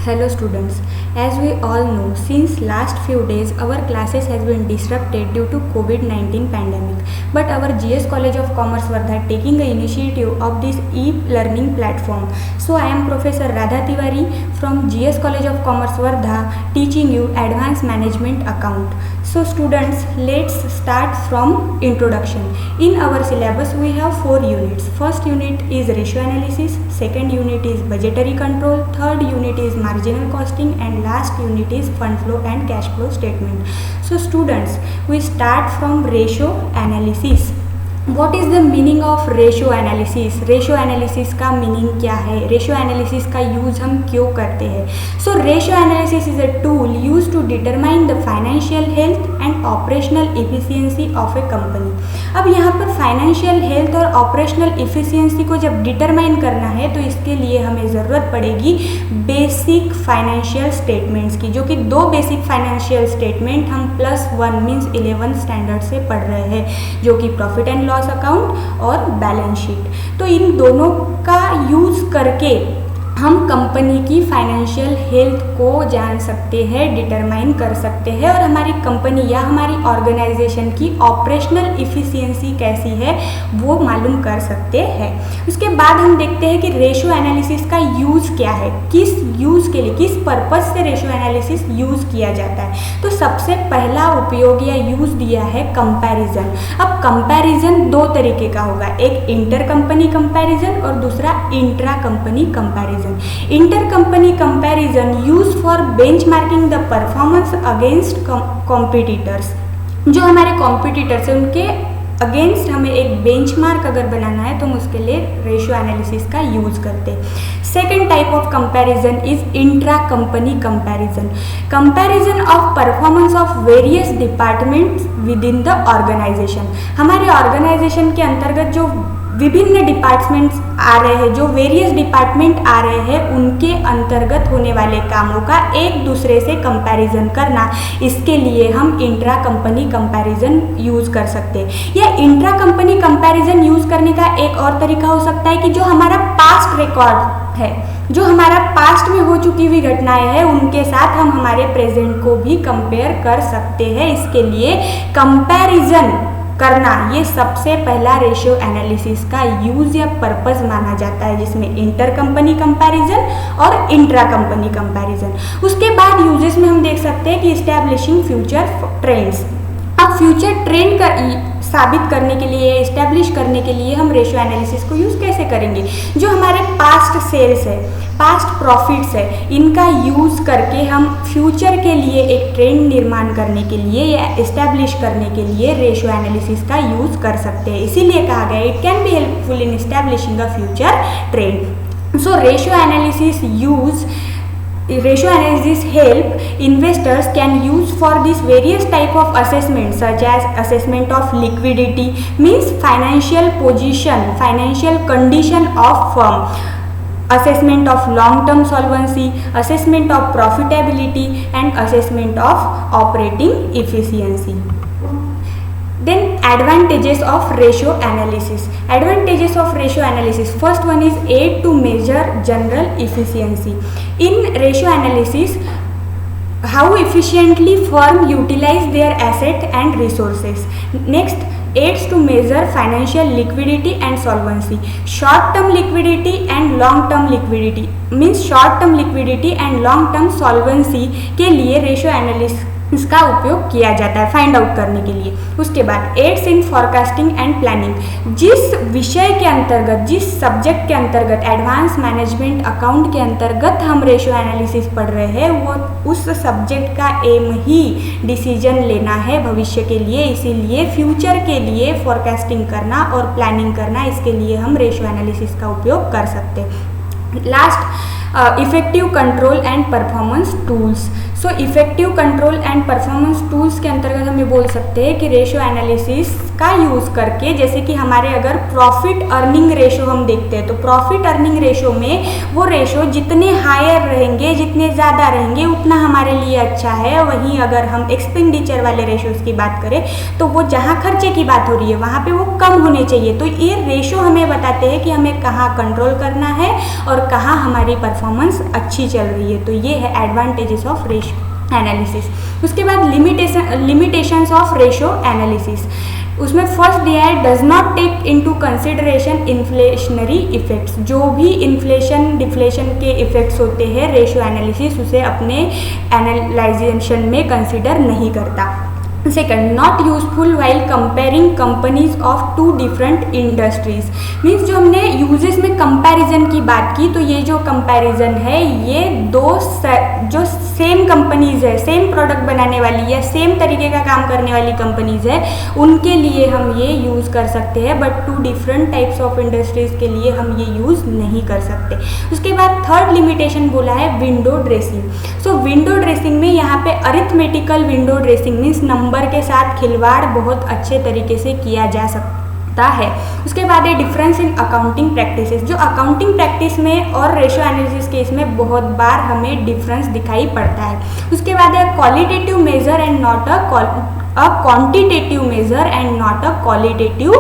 Hello students, as we all know, since last few days our classes has been disrupted due to COVID-19 pandemic. But our GS College of Commerce Wardha taking the initiative of this e-learning platform. So I am Professor Radha Tiwari from GS College of Commerce Wardha teaching you Advanced Management Account. So students, let's start from introduction. In our syllabus we have 4 units. First unit is ratio analysis, second unit is budgetary control, third unit is marginal costing, and last unit is fund flow and cash flow statement. So students, we start from ratio analysis. What is the meaning of ratio analysis? Ratio analysis का meaning क्या है? Ratio analysis का use हम क्यों करते हैं? So ratio analysis is a tool use to determine the financial health and operational efficiency of a company. अब यहाँ पर फाइनेंशियल हेल्थ और ऑपरेशनल इफिशियंसी को जब डिटरमाइन करना है तो इसके लिए हमें ज़रूरत पड़ेगी बेसिक फाइनेंशियल स्टेटमेंट्स की, जो कि 2 बेसिक फाइनेंशियल स्टेटमेंट हम +1 मीन्स 11 स्टैंडर्ड से पढ़ रहे हैं, जो कि प्रॉफिट एंड लॉस अकाउंट और बैलेंस शीट. तो इन दोनों का यूज़ करके हम कंपनी की फाइनेंशियल हेल्थ को जान सकते हैं, डिटरमाइन कर सकते हैं और हमारी कंपनी या हमारी ऑर्गेनाइजेशन की ऑपरेशनल इफिशियंसी कैसी है वो मालूम कर सकते हैं. उसके बाद हम देखते हैं कि रेशियो एनालिसिस का यूज़ क्या है, किस यूज़ के लिए, किस पर्पस से रेशियो एनालिसिस यूज़ किया जाता है. तो सबसे पहला उपयोग या यूज़ दिया है कंपैरिजन. अब कंपैरिजन 2 तरीके का होगा, एक इंटर कंपनी कंपैरिजन और दूसरा intra company comparison. Intercompany comparison use for benchmarking the performance against competitors. जो हमारे कॉम्पिटिटर्स हैं उनके अगेंस्ट हमें एक बेंचमार्क अगर बनाना है तो हम उसके लिए रेशियो एनालिसिस का यूज करते हैं. Second type of comparison is intra company comparison. Comparison of performance of various departments within the organisation. हमारे ऑर्गेनाइजेशन के अंतर्गत जो विभिन्न डिपार्टमेंट्स आ रहे हैं, जो वेरियस डिपार्टमेंट आ रहे हैं, उनके अंतर्गत होने वाले कामों का एक दूसरे से कंपैरिजन करना, इसके लिए हम इंट्रा कंपनी कंपैरिजन यूज़ कर सकते हैं. या इंट्रा कंपनी कंपैरिजन यूज़ करने का एक और तरीका हो सकता है कि जो हमारा पास्ट रिकॉर्ड है, जो हमारा पास्ट में हो चुकी हुई घटनाएं हैं, उनके साथ हम हमारे प्रेजेंट को भी कंपेयर कर सकते हैं. इसके लिए कंपैरिजन करना ये सबसे पहला रेशियो एनालिसिस का यूज या पर्पस माना जाता है, जिसमें इंटर कंपनी कंपैरिजन और इंट्रा कंपनी कंपैरिजन. उसके बाद यूजेस में हम देख सकते हैं कि इस्टेब्लिशिंग फ्यूचर ट्रेंड्स. अब फ्यूचर ट्रेंड का साबित करने के लिए, इस्टेब्लिश करने के लिए हम रेशियो एनालिसिस को यूज़ कैसे करेंगे? जो हमारे पास्ट सेल्स है, पास्ट प्रॉफिट्स है, इनका यूज़ करके हम फ्यूचर के लिए एक ट्रेंड निर्माण करने के लिए या इस्टेब्लिश करने के लिए रेशियो एनालिसिस का यूज़ कर सकते हैं. इसीलिए कहा गया it can be helpful in establishing a future trend. So ratio analysis help investors can use for this various type of assessment, such as assessment of liquidity means financial position, financial condition of firm, assessment of long term solvency, assessment of profitability and assessment of operating efficiency. Then advantages of ratio analysis. Advantages of ratio analysis. First one is aid to measure general efficiency. In ratio analysis, how efficiently firm utilize their asset and resources. Next, aids to measure financial liquidity and solvency. Short term liquidity and long term liquidity means short term liquidity and long term solvency के लिए ratio analysis इसका उपयोग किया जाता है find out करने के लिए. उसके बाद aids in forecasting and planning. जिस विषय के अंतर्गत, जिस सब्जेक्ट के अंतर्गत, एडवांस मैनेजमेंट अकाउंट के अंतर्गत हम रेशियो एनालिसिस पढ़ रहे हैं, वो उस सब्जेक्ट का एम ही डिसीजन लेना है भविष्य के लिए. इसीलिए फ्यूचर के लिए फॉरकास्टिंग करना और प्लानिंग करना, इसके लिए हम रेशियो एनालिसिस का उपयोग कर सकते हैं. Last, effective control and performance tools. So effective control and performance tools के अंतर्गत हम ये बोल सकते हैं कि रेशियो एनालिसिस का यूज़ करके, जैसे कि हमारे अगर प्रॉफिट अर्निंग रेशो हम देखते हैं तो प्रॉफिट अर्निंग रेशो में वो रेशो जितने हायर रहेंगे, जितने ज़्यादा रहेंगे, उतना हमारे लिए अच्छा है. वहीं अगर हम एक्सपेंडिचर वाले रेशोज़ की बात करें तो वो जहाँ खर्चे की बात हो रही है वहाँ पे वो कम होने चाहिए. तो ये रेशो हमें बताते हैं कि हमें कहाँ कंट्रोल करना है और और कहाँ हमारी परफॉर्मेंस अच्छी चल रही है। तो ये है एडवांटेजेस ऑफ रेशियो एनालिसिस। उसके बाद लिमिटेशंस ऑफ रेशियो एनालिसिस। उसमें फर्स्ट दिया है does not take into consideration inflationary effects. जो भी इन्फ्लेशन डिफ्लेशन के इफेक्ट्स होते हैं रेशियो एनालिसिस उसे अपने एनालाइजेशन में कंसिडर नहीं करता। Second, not useful while comparing companies of two different industries. Means जो हमने यूजेस में कंपैरिजन की बात की, तो ये जो कंपैरिजन है ये जो सेम कंपनीज है, सेम प्रोडक्ट बनाने वाली या सेम तरीके का काम करने वाली कंपनीज है, उनके लिए हम ये यूज़ कर सकते हैं, but two different types of industries के लिए हम ये यूज़ नहीं कर सकते। उसके बाद थर्ड लिमिटेशन बोला है विंडो ड्रेसिंग। सो विंडो ड्रेसिंग में यहाँ पे arithmetical window dressing means number के साथ खिलवाड़ बहुत अच्छे तरीके से किया जा सकता है। उसके बाद है डिफरेंस इन अकाउंटिंग प्रैक्टिसेस। जो अकाउंटिंग प्रैक्टिस में और रेशियो एनालिसिस के इसमें बहुत बार हमें डिफरेंस दिखाई पड़ता है। उसके बाद है qualitative measure and not a quantitative measure and not a qualitative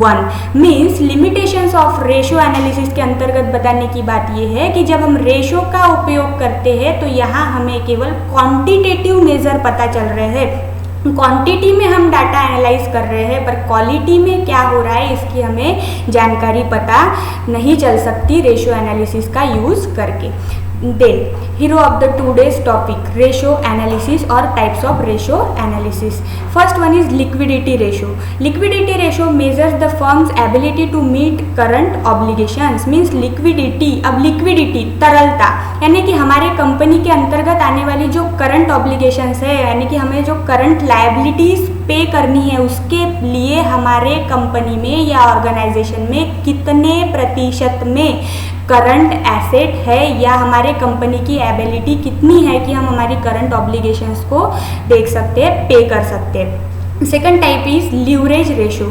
one. Means limitations of ratio analysis के अंतर्गत बताने की बात यह है कि जब हम रेशियो का उपयोग करते हैं तो यहाँ हमें केवल क्वांटिटेटिव मेजर पता चल रहे हैं, क्वांटिटी में हम डाटा एनालाइज कर रहे हैं, पर क्वालिटी में क्या हो रहा है इसकी हमें जानकारी पता नहीं चल सकती रेशियो एनालिसिस का यूज़ करके। Then hero of the today's topic ratio analysis और types of ratio analysis. First one is liquidity ratio. Liquidity ratio measures the firm's ability to meet current obligations. Means liquidity, अब liquidity तरलता, यानी कि हमारे company के अंतर्गत आने वाली जो करंट ऑब्लिगेशंस है, यानी कि हमें जो करंट लायबिलिटीज पे करनी है, उसके लिए हमारे कंपनी में या ऑर्गेनाइजेशन में कितने प्रतिशत में करंट एसेट है या हमारे कंपनी की एबिलिटी कितनी है कि हम हमारी करंट ऑब्लिगेशंस को देख सकते हैं, पे कर सकते हैं। Second type is leverage ratio.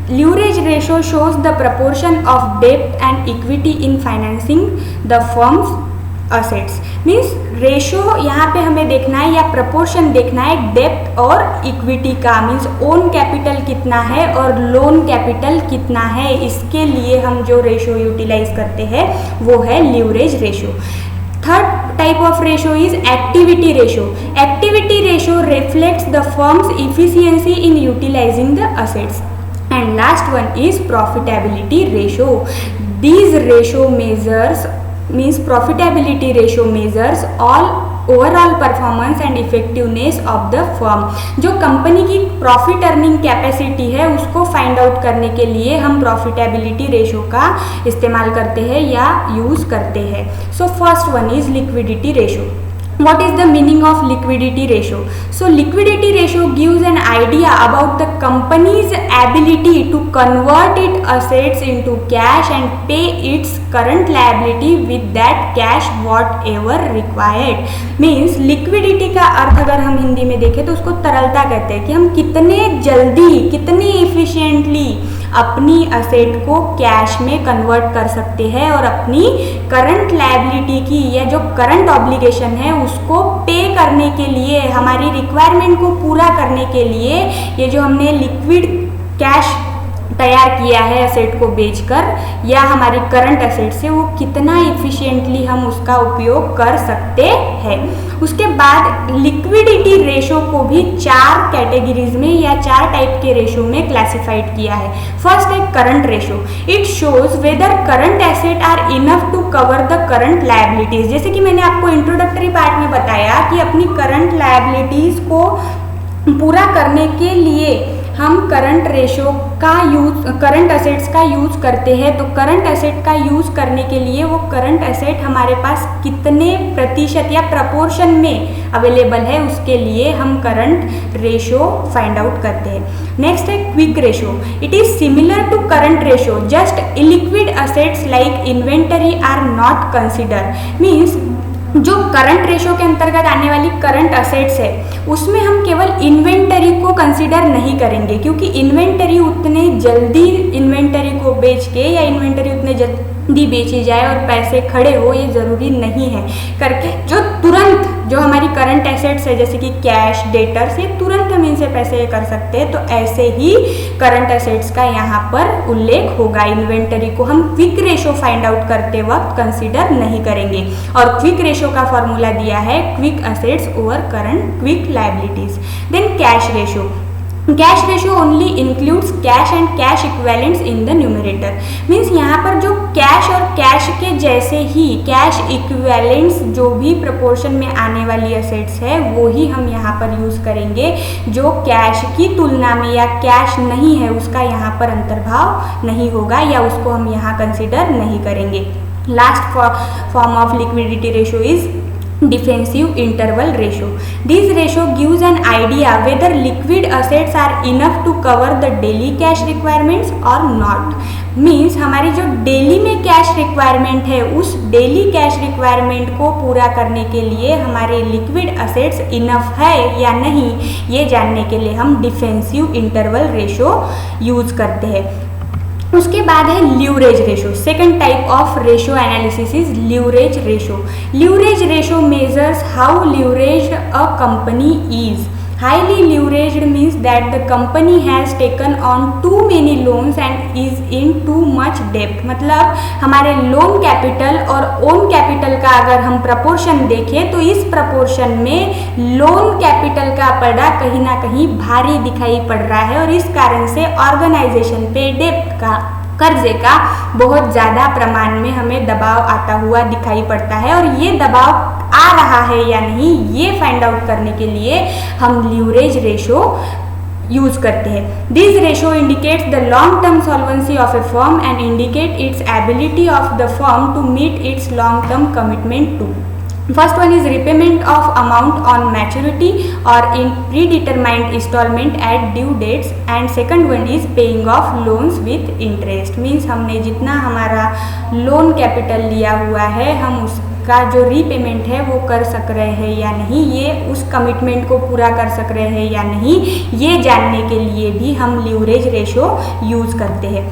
Leverage ratio shows the proportion of डेब्ट and equity in financing the firm's assets. Means ratio यहाँ पे हमें देखना है या प्रपोर्शन देखना है डेब्ट और इक्विटी का। मीन्स ओन कैपिटल कितना है और लोन कैपिटल कितना है, इसके लिए हम जो रेशियो यूटिलाइज करते हैं वो है leverage ratio. Third type of ratio is activity ratio. Activity ratio reflects the firm's efficiency in utilising the assets. And last one is profitability ratio. These ratio measures means profitability ratio measures all overall performance and effectiveness of the firm। जो company की profit earning capacity है उसको find out करने के लिए हम profitability ratio का इस्तेमाल करते हैं या यूज़ करते हैं। So first one is liquidity ratio. What is the meaning of liquidity ratio? So liquidity ratio gives an idea about the company's ability to convert its assets into cash and pay its current liability with that cash whatever required। Means liquidity का अर्थ अगर हम हिंदी में देखें तो उसको तरलता कहते हैं कि हम कितने जल्दी कितने इफिशिएंटली अपनी असेट को कैश में कन्वर्ट कर सकते हैं और अपनी करंट लायबिलिटी की या जो करंट ऑब्लिगेशन है उसको पे करने के लिए, हमारी रिक्वायरमेंट को पूरा करने के लिए ये जो हमने लिक्विड कैश तैयार किया है असेट को बेचकर या हमारी करंट असेट से, वो कितना इफिशिएंटली हम उसका उपयोग कर सकते हैं। उसके बाद लिक्विडिटी रेशो को भी 4 कैटेगरीज में या 4 टाइप के रेशो में क्लासिफाइड किया है। फर्स्ट है current ratio. It shows whether current asset are enough to cover the current liabilities. जैसे कि मैंने आपको इंट्रोडक्टरी पार्ट में बताया कि अपनी करंट लायबिलिटीज को पूरा करने के लिए हम करंट रेशो का यूज, करंट असेट्स का यूज करते हैं। तो करंट असेट का यूज करने के लिए वो करंट असेट हमारे पास कितने प्रतिशत या प्रपोर्शन में अवेलेबल है उसके लिए हम करंट रेशो फाइंड आउट करते हैं। नेक्स्ट है quick ratio. It is similar to current ratio, just illiquid assets like inventory are not consider. Means जो करंट रेशो के अंतर्गत आने वाली करंट असेट्स है उसमें हम केवल इन्वेंटरी को कंसीडर नहीं करेंगे, क्योंकि इन्वेंटरी उतने जल्दी इन्वेंटरी को बेच के या इन्वेंटरी उतने जल्दी बेची जाए और पैसे खड़े हो ये ज़रूरी नहीं है करके जो हमारी करंट एसेट्स है जैसे कि कैश, डेटर्स, ये तुरंत हम इनसे पैसे कर सकते हैं, तो ऐसे ही करंट एसेट्स का यहाँ पर उल्लेख होगा। इन्वेंटरी को हम क्विक रेशो फाइंड आउट करते वक्त कंसीडर नहीं करेंगे। और क्विक रेशो का फॉर्मूला दिया है quick assets over current quick liabilities. Then cash ratio. Cash ratio only includes cash and cash equivalents in the numerator. Means यहाँ पर जो कैश और कैश के जैसे ही कैश इक्विवेलेंट्स जो भी प्रपोर्शन में आने वाली एसेट्स है वो ही हम यहाँ पर यूज़ करेंगे। जो कैश की तुलना में या कैश नहीं है उसका यहाँ पर अंतर्भाव नहीं होगा या उसको हम यहाँ कंसिडर नहीं करेंगे। Last form of liquidity ratio is defensive interval ratio. This ratio gives an idea whether liquid assets are enough to cover the daily cash requirements or not. Means हमारी जो डेली में कैश रिक्वायरमेंट है उस daily cash requirement को पूरा करने के लिए हमारे लिक्विड असेट्स इनफ है या नहीं, ये जानने के लिए हम डिफेंसिव इंटरवल रेशो यूज करते हैं। उसके बाद है leverage ratio. Second type of ratio analysis is leverage ratio. Leverage ratio measures how leveraged a company is. Highly leveraged means that the company has taken on too many loans and is in too much debt। मतलब हमारे loan capital और own capital का अगर हम proportion देखें तो इस proportion में लोन कैपिटल का पड़ा कहीं ना कहीं भारी दिखाई पड़ रहा है और इस कारण से ऑर्गेनाइजेशन पे डेब्ट का, कर्जे का बहुत ज़्यादा प्रमाण में हमें दबाव आता हुआ दिखाई पड़ता है। और ये दबाव आ रहा है या नहीं ये फाइंड आउट करने के लिए हम ल्यूरेज रेशो यूज करते हैं। This ratio indicates the long term solvency of a firm and indicate its ability of the firm to meet its long term commitment to. First one is repayment of amount on maturity or in predetermined installment at due dates and second one is paying off loans with interest। Means हमने जितना हमारा loan capital लिया हुआ है हम उसका जो repayment है वो कर सक रहे हैं या नहीं, ये उस कमिटमेंट को पूरा कर सक रहे हैं या नहीं, ये जानने के लिए भी हम ल्यूरेज रेशो यूज करते हैं।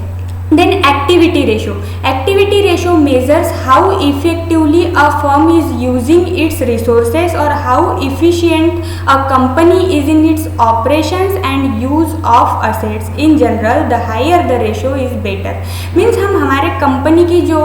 Then activity ratio. Activity ratio measures how effectively a firm is using its resources or how efficient a company is in its operations and use of assets. In general, the higher the ratio is better. Means हम हमारे company की जो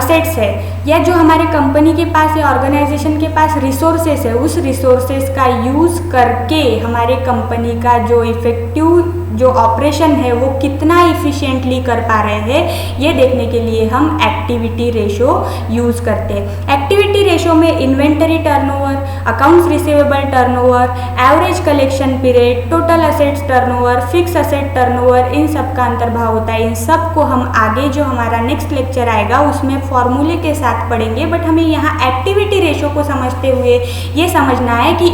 assets है या जो हमारे company के पास या ऑर्गेनाइजेशन के पास रिसोर्सेस है उस रिसोर्सेस का यूज़ करके हमारे कंपनी का जो इफेक्टिव जो ऑपरेशन है वो कितना इफिशिएंटली कर पा रहे हैं ये देखने के लिए हम एक्टिविटी रेशो यूज़ करते हैं। एक्टिविटी रेशो में inventory turnover, accounts receivable turnover, average collection period, total assets turnover, fix asset turnover, इन सब का अंतर्भाव होता है। इन सब को हम आगे जो हमारा नेक्स्ट लेक्चर आएगा उसमें फॉर्मूले के साथ पढ़ेंगे, बट हमें यहाँ एक्टिविटी रेशो को समझते हुए ये समझना है कि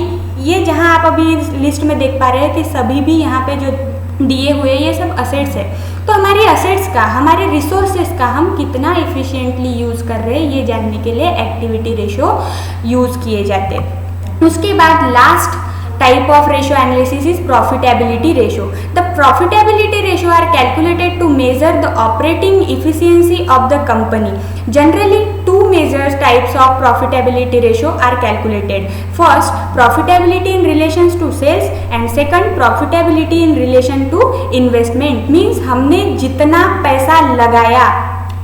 ये जहाँ आप अभी लिस्ट में देख पा रहे हैं कि सभी भी यहाँ पे जो दिए हुए ये सब असेट्स है, तो हमारी असेट्स का, हमारे रिसोर्सेस का हम कितना इफिशिएंटली यूज़ कर रहे हैं ये जानने के लिए एक्टिविटी रेशो यूज़ किए जाते हैं। उसके बाद last type of ratio analysis is profitability ratio. The profitability ratio are calculated to measure the operating efficiency of the company. Generally, two major types of profitability ratio are calculated. First, profitability in relation to sales and second, profitability in relation to investment. Means हमने जितना पैसा लगाया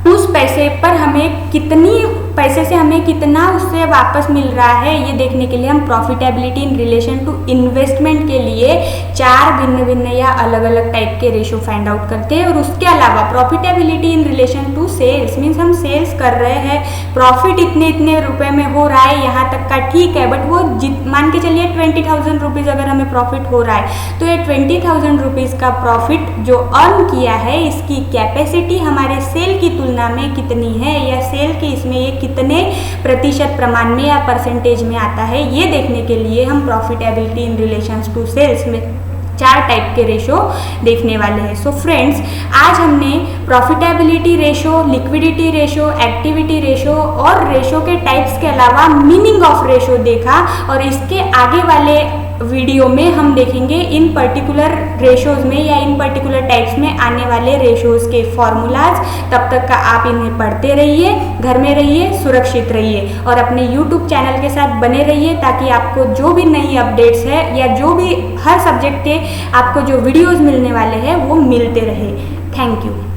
उस पैसे पर हमें कितनी पैसे से हमें कितना उससे वापस मिल रहा है ये देखने के लिए हम profitability in relation to investment के लिए चार भिन्न भिन्न या अलग अलग टाइप के रेशो फाइंड आउट करते हैं। और उसके अलावा profitability in relation to sales, means हम सेल्स कर रहे हैं, प्रॉफिट इतने इतने रुपए में हो रहा है यहाँ तक का ठीक है, बट वो मान के चलिए 20,000 रुपीज़ अगर हमें प्रॉफिट हो रहा है तो ये 20,000 रुपीज़ का प्रॉफिट जो अर्न किया है इसकी कैपेसिटी हमारे सेल की तुलना में कितनी है या सेल के इसमें ये कितने प्रतिशत प्रमाण में या परसेंटेज में आता है ये देखने के लिए हम profitability in relation to sales में चार टाइप के रेशो देखने वाले हैं। सो फ्रेंड्स, आज हमने profitability ratio, liquidity ratio, activity ratio और रेशो के टाइप्स के अलावा मीनिंग ऑफ रेशो देखा और इसके आगे वाले वीडियो में हम देखेंगे इन पर्टिकुलर रेशोज़ में या इन पर्टिकुलर टाइप्स में आने वाले रेशोज़ के फॉर्मूलाज। तब तक का आप इन्हें पढ़ते रहिए, घर में रहिए, सुरक्षित रहिए और अपने यूट्यूब चैनल के साथ बने रहिए ताकि आपको जो भी नई अपडेट्स है या जो भी हर सब्जेक्ट के आपको जो वीडियोज़ मिलने वाले हैं वो मिलते रहे। Thank you.